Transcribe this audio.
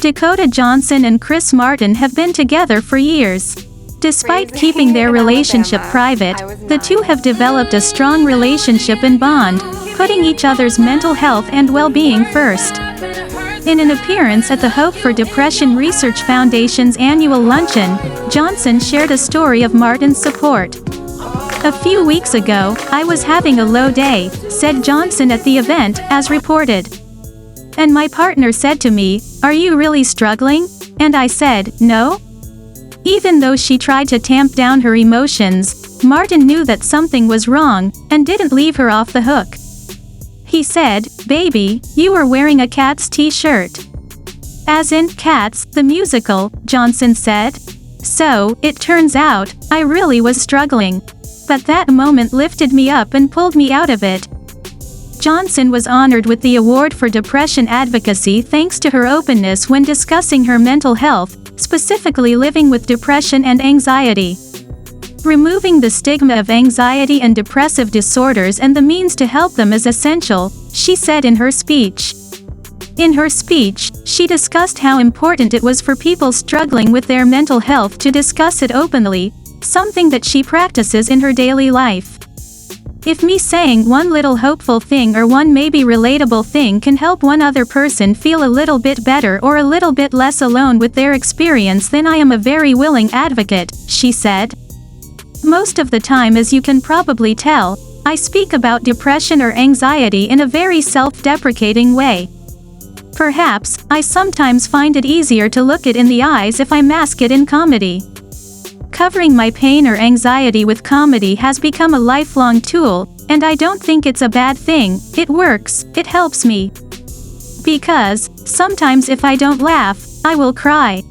Dakota Johnson and Chris Martin have been together for years. Despite keeping their relationship private, the two have developed a strong relationship and bond, putting each other's mental health and well-being first. In an appearance at the Hope for Depression Research Foundation's annual luncheon, Johnson shared a story of Martin's support. "A few weeks ago, I was having a low day," said Johnson at the event, as reported. "And my partner said to me, 'Are you really struggling?' And I said, 'No.'" Even though she tried to tamp down her emotions, Martin knew that something was wrong, and didn't leave her off the hook. He said, "Baby, you were wearing a Cats t-shirt." As in, Cats, the musical, Johnson said. "So, it turns out, I really was struggling. But that moment lifted me up and pulled me out of it." Johnson was honored with the Award for Depression Advocacy thanks to her openness when discussing her mental health, specifically living with depression and anxiety. "Removing the stigma of anxiety and depressive disorders and the means to help them is essential," she said in her speech. In her speech, she discussed how important it was for people struggling with their mental health to discuss it openly, something that she practices in her daily life. "If me saying one little hopeful thing or one maybe relatable thing can help one other person feel a little bit better or a little bit less alone with their experience, then I am a very willing advocate," she said. "Most of the time, as you can probably tell, I speak about depression or anxiety in a very self-deprecating way. Perhaps, I sometimes find it easier to look it in the eyes if I mask it in comedy. Covering my pain or anxiety with comedy has become a lifelong tool, and I don't think it's a bad thing. It works, it helps me. Because, sometimes if I don't laugh, I will cry."